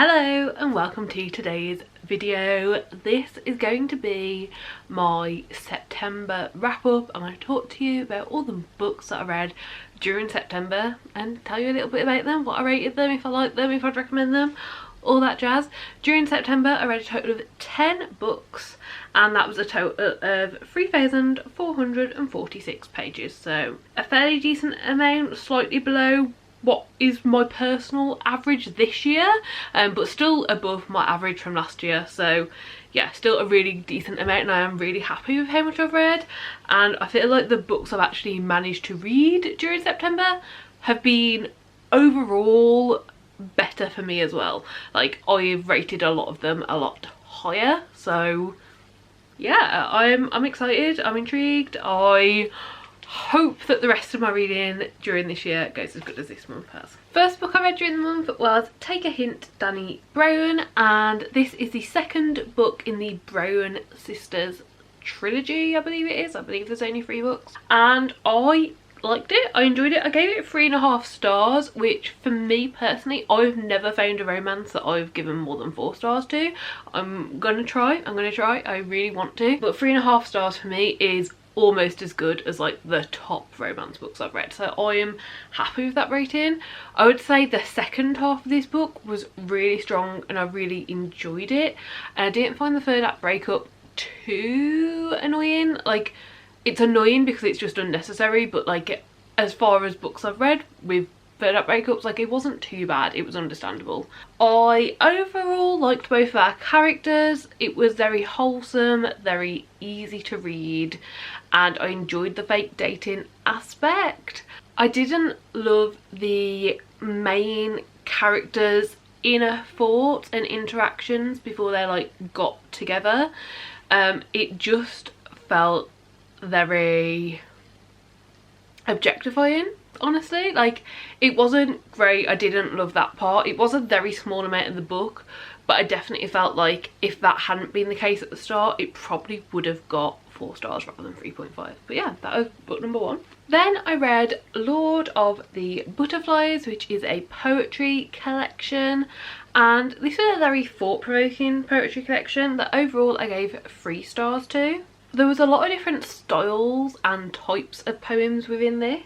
Hello and welcome to today's video. This is going to be my September wrap up. I'm going to talk to you about all the books that I read during September and tell you a little bit about them, what I rated them, if I liked them, if I'd recommend them, all that jazz. During September I read a total of 10 books and that was a total of 3,446 pages, so a fairly decent amount, slightly below what is my personal average this year, but still above my average from last year. So yeah, still a really decent amount, and I am really happy with how much I've read. And I feel like the books I've actually managed to read during September have been overall better for me as well. Like, I've rated a lot of them a lot higher, so yeah, I'm excited, I'm intrigued. I hope that the rest of my reading during this year goes as good as this month has. First book I read during the month was Take a Hint, Dani Brown, and this is the second book in the Brown sisters trilogy, I believe it is. I believe there's only 3 books, and I liked it, I enjoyed it. I gave it 3.5 stars, which for me personally, I've never found a romance that I've given more than 4 stars to. I'm gonna try, I really want to, but 3.5 stars for me is almost as good as like the top romance books I've read, so I am happy with that rating. I would say the second half of this book was really strong and I really enjoyed it, and I didn't find the third act breakup too annoying. Like, it's annoying because it's just unnecessary, but like, as far as books I've read with third act breakups, like, it wasn't too bad, it was understandable. I overall liked both of our characters. It was very wholesome, very easy to read, and I enjoyed the fake dating aspect. I didn't love the main characters' inner thoughts and interactions before they like got together. It just felt very objectifying, honestly. Like, it wasn't great. I didn't love that part. It was a very small amount of the book, but I definitely felt like if that hadn't been the case at the start, it probably would have got 4 stars rather than 3.5. But yeah, that was book number 1. Then I read Lord of the Butterflies, which is a poetry collection, and this is a very thought-provoking poetry collection that overall I gave 3 stars to. There was a lot of different styles and types of poems within this,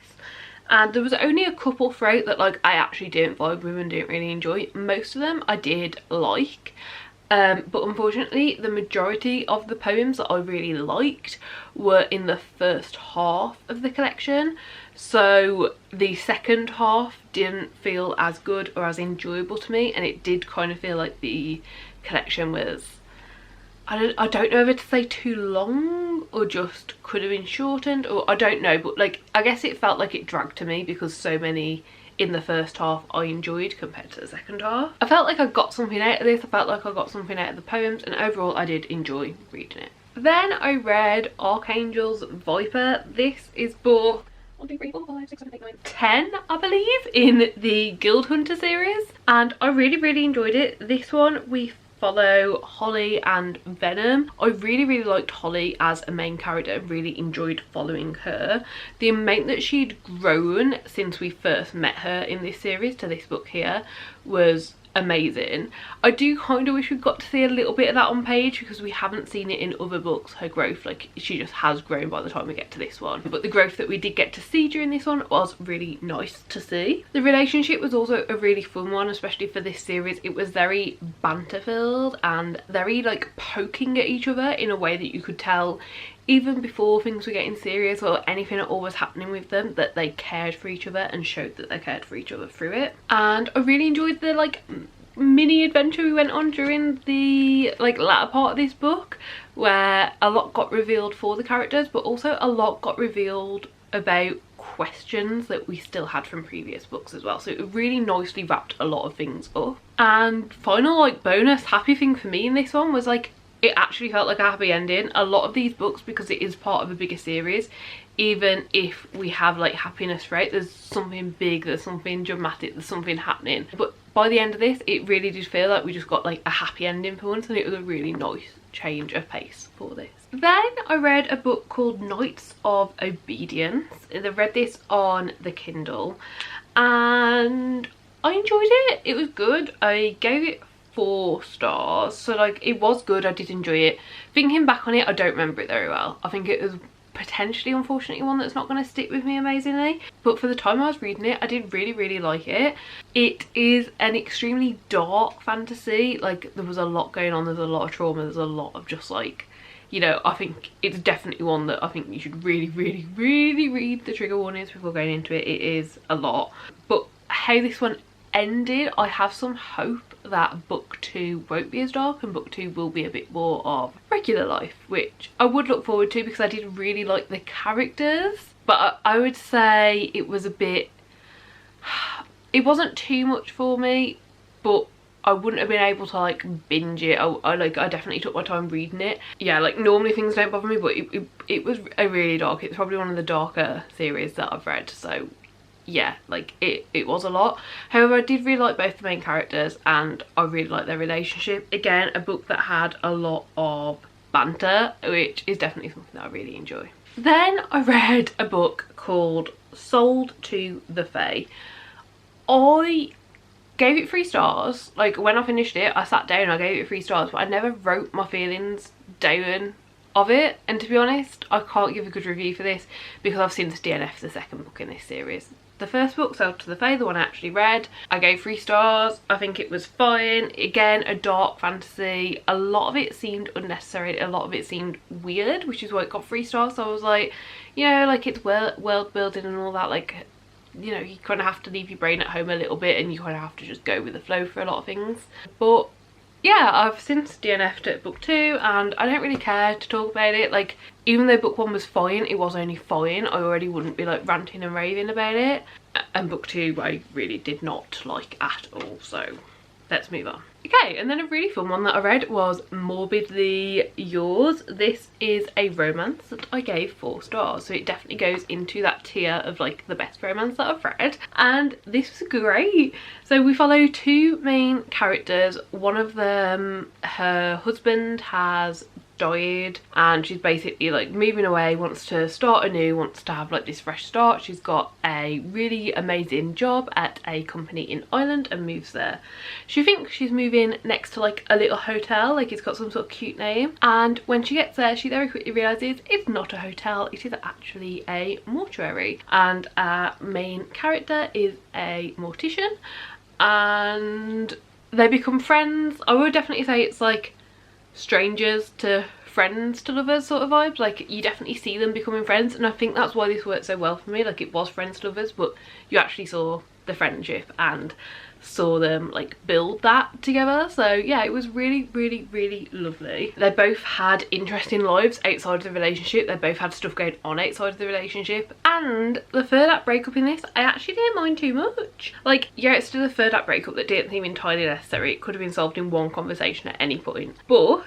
and there was only a couple throughout that like I actually didn't vibe with and didn't really enjoy. Most of them I did like, but unfortunately the majority of the poems that I really liked were in the first half of the collection, so the second half didn't feel as good or as enjoyable to me, and it did kind of feel like the collection was, I don't know whether to say too long or just could have been shortened, or I don't know, but like, I guess it felt like it dragged to me because so many in the first half I enjoyed compared to the second half. I felt like I got something out of this, I felt like I got something out of the poems, and overall I did enjoy reading it. Then I read Archangels Viper. This is book 1, 2, 3, 4, 5, 6, 7, 8, 9, 10, I believe, in the Guild Hunter series, and I really enjoyed it. This one we follow Holly and Venom. I really liked Holly as a main character, really enjoyed following her. The amount that she'd grown since we first met her in this series to this book here was amazing. I do kind of wish we got to see a little bit of that on page because we haven't seen it in other books, her growth. Like, she just has grown by the time we get to this one, but the growth that we did get to see during this one was really nice to see. The relationship was also a really fun one, especially for this series. It was very banter filled and very like poking at each other in a way that you could tell even before things were getting serious or anything at all was happening with them, that they cared for each other and showed that they cared for each other through it. And I really enjoyed the like mini adventure we went on during the like latter part of this book, where a lot got revealed for the characters, but also a lot got revealed about questions that we still had from previous books as well. So it really nicely wrapped a lot of things up. And final like bonus happy thing for me in this one was like, it actually felt like a happy ending. A lot of these books, because it is part of a bigger series, even if we have like happiness, right, there's something big, there's something dramatic, there's something happening, but by the end of this it really did feel like we just got like a happy ending for once, and it was a really nice change of pace for this. Then I read a book called Knights of Obedience. I read this on the Kindle and I enjoyed it. It was good. I gave it 4 stars. So like it was good, I did enjoy it. Thinking back on it, I don't remember it very well. I think it was potentially, unfortunately, one that's not going to stick with me amazingly, but for the time I was reading it, I did really like it. It is an extremely dark fantasy. Like there was a lot going on, there's a lot of trauma, there's a lot of just like, you know, I think it's definitely one that I think you should really read the trigger warnings before going into it. It is a lot, but how this one ended, I have some hope that book 2 won't be as dark and book 2 will be a bit more of regular life, which I would look forward to because I did really like the characters. But I would say it was a bit, it wasn't too much for me, but I wouldn't have been able to like binge it. I definitely took my time reading it. Yeah, like normally things don't bother me, but it was a really dark, it's probably one of the darker series that I've read, so yeah, like it was a lot. However, I did really like both the main characters and I really like their relationship. Again, a book that had a lot of banter, which is definitely something that I really enjoy. Then I read a book called Sold to the Fae. I gave it 3 stars. Like when I finished it, I sat down, I gave it 3 stars, but I never wrote my feelings down of it. And to be honest, I can't give a good review for this because I've since DNF'd the second book in this series. The first book, Sold to the Fae, the one I actually read, I gave 3 stars. I think it was fine. Again, a dark fantasy. A lot of it seemed unnecessary. A lot of it seemed weird, which is why it got 3 stars. So I was like, you know, like it's world building and all that. Like, you know, you kind of have to leave your brain at home a little bit and you kind of have to just go with the flow for a lot of things. But yeah, I've since DNF'd at book 2 and I don't really care to talk about it. Like, even though book 1 was fine, it was only fine. I already wouldn't be like ranting and raving about it. And book 2 I really did not like at all, so let's move on. Okay, and then a really fun one that I read was Morbidly Yours. This is a romance that I gave 4 stars, so it definitely goes into that tier of like the best romance that I've read, and this was great. So we follow 2 main characters. One of them, her husband has died and she's basically like moving away, wants to start anew, wants to have like this fresh start. She's got a really amazing job at a company in Ireland and moves there. She thinks she's moving next to like a little hotel, like it's got some sort of cute name, and when she gets there she very quickly realizes it's not a hotel, it is actually a mortuary, and our main character is a mortician and they become friends. I would definitely say it's like strangers to friends to lovers sort of vibes. Like you definitely see them becoming friends, and I think that's why this worked so well for me. Like it was friends to lovers, but you actually saw the friendship and saw them like build that together. So yeah, it was really lovely. They both had interesting lives outside of the relationship. They both had stuff going on outside of the relationship, and the third act breakup in this I actually didn't mind too much. Like yeah, it's still the third act breakup that didn't seem entirely necessary. It could have been solved in one conversation at any point, but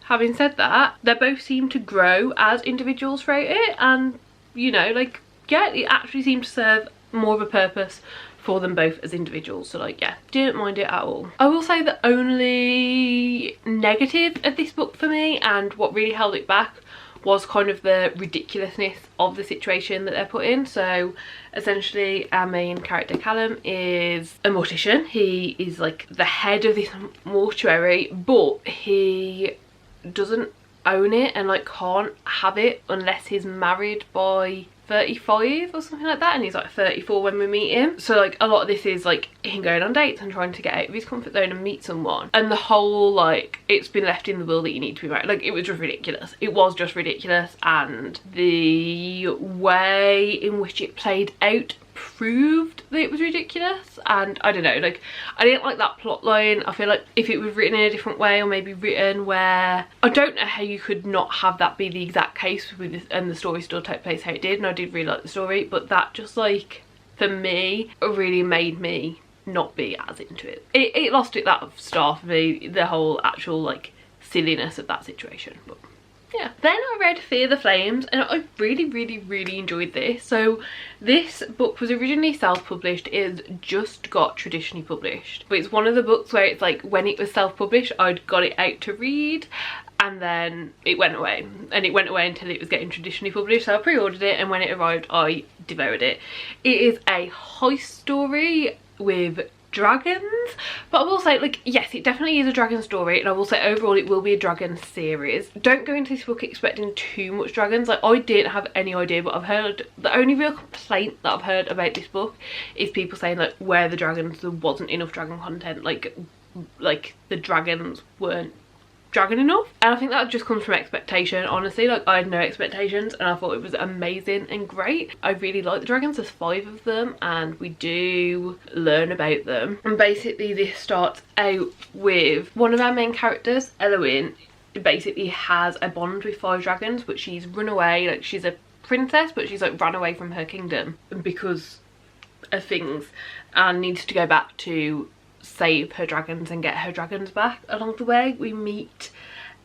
having said that, they both seem to grow as individuals throughout it, and you know, like yeah, it actually seemed to serve more of a purpose for them both as individuals. So like yeah, didn't mind it at all. I will say the only negative of this book for me, and what really held it back, was kind of the ridiculousness of the situation that they're put in. So essentially our main character Callum is a mortician. He is like the head of this mortuary, but he doesn't own it and like can't have it unless he's married by 35 or something like that, and he's like 34 when we meet him. So like a lot of this is like him going on dates and trying to get out of his comfort zone and meet someone, and the whole like it's been left in the will that you need to be married, like it was just ridiculous. It was just ridiculous, and the way in which it played out proved that it was ridiculous. And I don't know, like I didn't like that plot line. I feel like if it was written in a different way, or maybe written where, I don't know how you could not have that be the exact case with this, and the story still take place how it did, and I did really like the story, but that just like for me really made me not be as into it. It lost it that star for me, the whole actual like silliness of that situation. But yeah, then I read Fear the Flames, and I really enjoyed this. So this book was originally self-published. It's just got traditionally published, but it's one of the books where it's like when it was self-published I'd got it out to read and then it went away, and it went away until it was getting traditionally published. So I pre-ordered it, and when it arrived I devoured it. It is a heist story with dragons. But I will say, like, yes, it definitely is a dragon story, and I will say overall it will be a dragon series. Don't go into this book expecting too much dragons. Like, I didn't have any idea, but I've heard, the only real complaint that I've heard about this book is people saying that where are the dragons, there wasn't enough dragon content, like the dragons weren't dragon enough. And I think that just comes from expectation, honestly. Like, I had no expectations and I thought it was amazing and great. I really like the dragons. There's 5 of them and we do learn about them. And basically this starts out with one of our main characters, Elowen, basically has a bond with 5 dragons, but she's run away. Like, she's a princess, but she's like ran away from her kingdom because of things and needs to go back to save her dragons and get her dragons back. Along the way we meet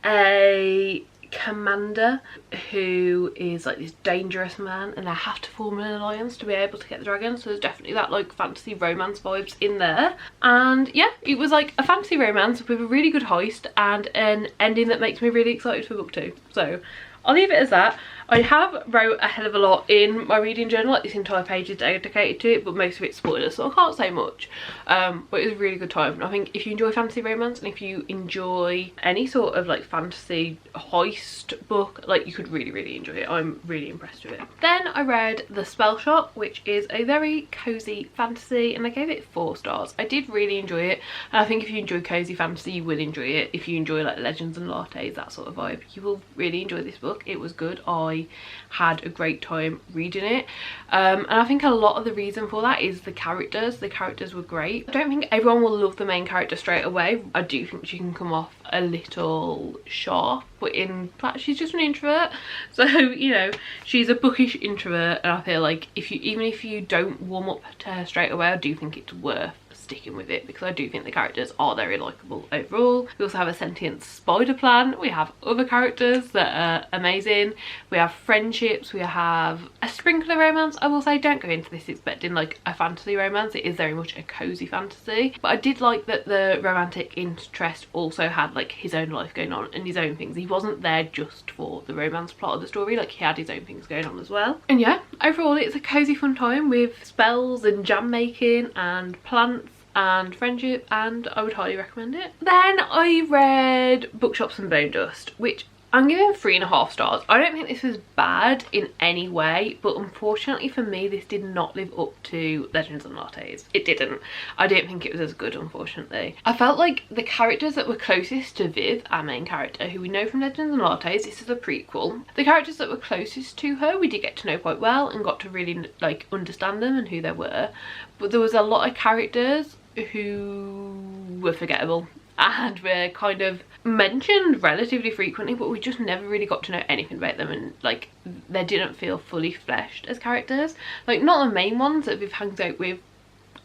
a commander who is like this dangerous man, and they have to form an alliance to be able to get the dragons. So there's definitely that like fantasy romance vibes in there. And yeah, it was like a fantasy romance with a really good heist and an ending that makes me really excited for book 2. So I'll leave it as that. I have wrote a hell of a lot in my reading journal, like this entire page is dedicated to it, but most of it's spoilers, so I can't say much. But it was a really good time. And I think if you enjoy fantasy romance and if you enjoy any sort of like fantasy heist book, like you could really enjoy it. I'm really impressed with it. Then I read The Spellshop, which is a very cozy fantasy, and I gave it 4 stars. I did really enjoy it, and I think if you enjoy cozy fantasy you will enjoy it. If you enjoy like legends and lattes, that sort of vibe, you will really enjoy this book. It was good. I had a great time reading it, and I think a lot of the reason for that is the characters were great. I don't think everyone will love the main character straight away. I do think she can come off a little sharp, but in fact she's just an introvert, so you know, she's a bookish introvert, and I feel like even if you don't warm up to her straight away, I do think it's worth sticking with it because I do think the characters are very likeable overall. We also have a sentient spider plant, we have other characters that are amazing, we have friendships, we have a sprinkle of romance. I will say, don't go into this expecting like a fantasy romance, it is very much a cozy fantasy, but I did like that the romantic interest also had like his own life going on and his own things. He wasn't there just for the romance plot of the story, like he had his own things going on as well. And yeah, overall it's a cozy fun time with spells and jam making and plants and friendship, and I would highly recommend it. Then I read Bookshops and Bonedust, which I'm giving 3.5 stars. I don't think this was bad in any way, but unfortunately for me this did not live up to Legends and Lattes. It didn't. I didn't think it was as good, unfortunately. I felt like the characters that were closest to Viv, our main character, who we know from Legends and Lattes, this is a prequel. The characters that were closest to her we did get to know quite well and got to really like understand them and who they were, but there was a lot of characters who were forgettable and were kind of mentioned relatively frequently, but we just never really got to know anything about them, and like they didn't feel fully fleshed as characters. Like, not the main ones that Viv hangs out with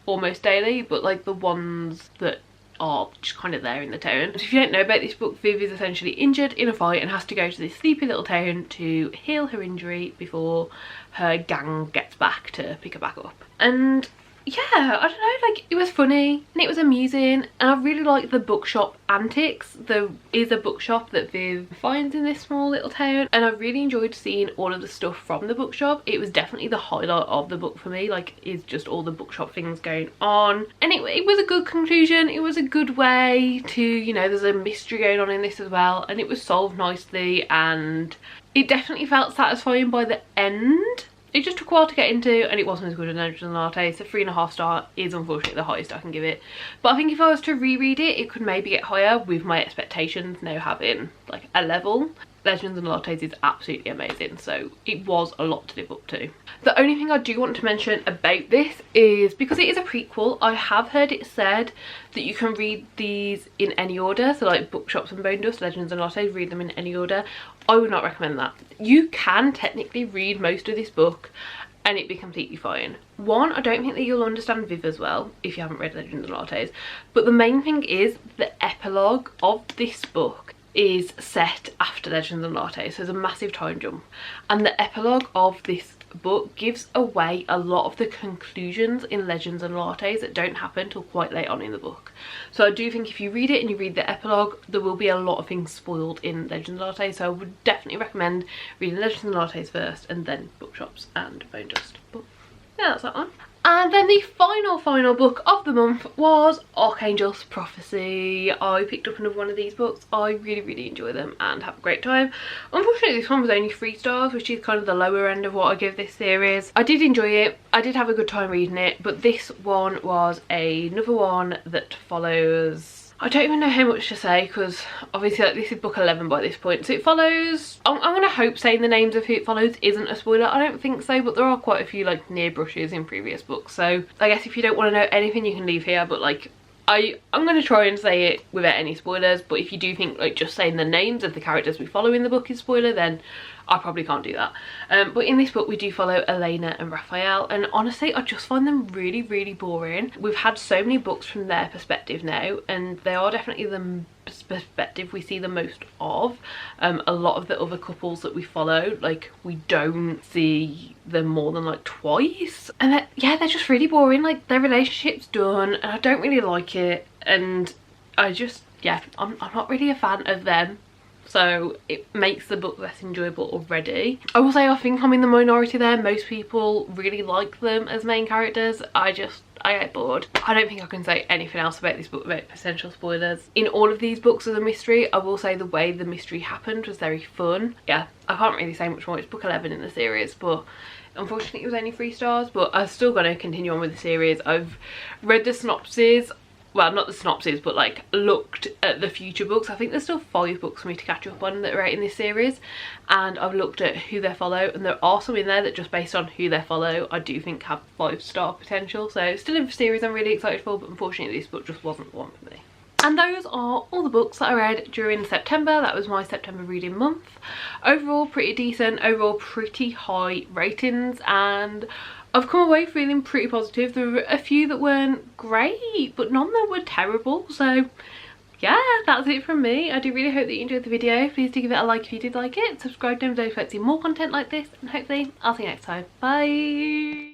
almost daily, but like the ones that are just kind of there in the town. So if you don't know about this book, Viv is essentially injured in a fight and has to go to this sleepy little town to heal her injury before her gang gets back to pick her back up. And yeah, I don't know, like it was funny and it was amusing, and I really like the bookshop antics. There is a bookshop that Viv finds in this small little town, and I really enjoyed seeing all of the stuff from the bookshop. It was definitely the highlight of the book for me, like is just all the bookshop things going on. And it was a good conclusion. It was a good way to, you know, there's a mystery going on in this as well, and it was solved nicely, and it definitely felt satisfying by the end. It just took a while to get into, and it wasn't as good as Legends and Lattes, so 3.5 star is unfortunately the highest I can give it. But I think if I was to reread it, it could maybe get higher with my expectations now having like a level. Legends and Lattes is absolutely amazing, so it was a lot to live up to. The only thing I do want to mention about this is, because it is a prequel, I have heard it said that you can read these in any order, so like Bookshops and Bonedust, Legends and Lattes, read them in any order. I would not recommend that. You can technically read most of this book and it'd be completely fine. One, I don't think that you'll understand Viv as well if you haven't read Legends and Lattes, but the main thing is the epilogue of this book is set after Legends and Lattes, so there's a massive time jump, and the epilogue of this book gives away a lot of the conclusions in Legends and Lattes that don't happen till quite late on in the book. So I do think if you read it and you read the epilogue, there will be a lot of things spoiled in Legends and Lattes, so I would definitely recommend reading Legends and Lattes first and then Bookshops and Bonedust. But yeah, that's that one. And then the final book of the month was Archangels Prophecy. I picked up another one of these books. I really enjoy them and have a great time. Unfortunately, this one was only 3 stars, which is kind of the lower end of what I give this series. I did enjoy it. I did have a good time reading it, but this one was another one that follows... I don't even know how much to say, because obviously like, this is book 11 by this point, so it follows... I'm gonna hope saying the names of who it follows isn't a spoiler. I don't think so, but there are quite a few like near brushes in previous books, so I guess if you don't want to know anything you can leave here, but like I'm going to try and say it without any spoilers, but if you do think like just saying the names of the characters we follow in the book is spoiler, then I probably can't do that. But in this book we do follow Elena and Raphael, and honestly I just find them really boring. We've had so many books from their perspective now, and they are definitely the perspective we see the most of. A lot of the other couples that we follow, like, we don't see them more than like twice, and yeah, they're just really boring. Like, their relationship's done and I don't really like it, and I just, yeah, I'm not really a fan of them, so it makes the book less enjoyable already. I will say I think I'm in the minority there. Most people really like them as main characters. I get bored. I don't think I can say anything else about this book without potential spoilers. In all of these books as a mystery, I will say the way the mystery happened was very fun. Yeah, I can't really say much more. It's book 11 in the series, but unfortunately it was only 3 stars, but I'm still going to continue on with the series. I've read the synopses. Well, not the synopsis, but like looked at the future books. I think there's still 5 books for me to catch up on that are out in this series, and I've looked at who they follow, and there are some in there that just based on who they follow I do think have 5-star potential. So still in the series I'm really excited for, but unfortunately this book just wasn't the one for me. And those are all the books that I read during September. That was my September reading month. Overall pretty decent, overall pretty high ratings, and I've come away feeling pretty positive. There were a few that weren't great, but none that were terrible. So yeah, that's it from me. I do really hope that you enjoyed the video. Please do give it a like if you did like it. Subscribe down below if you want to see more content like this, and hopefully I'll see you next time. Bye!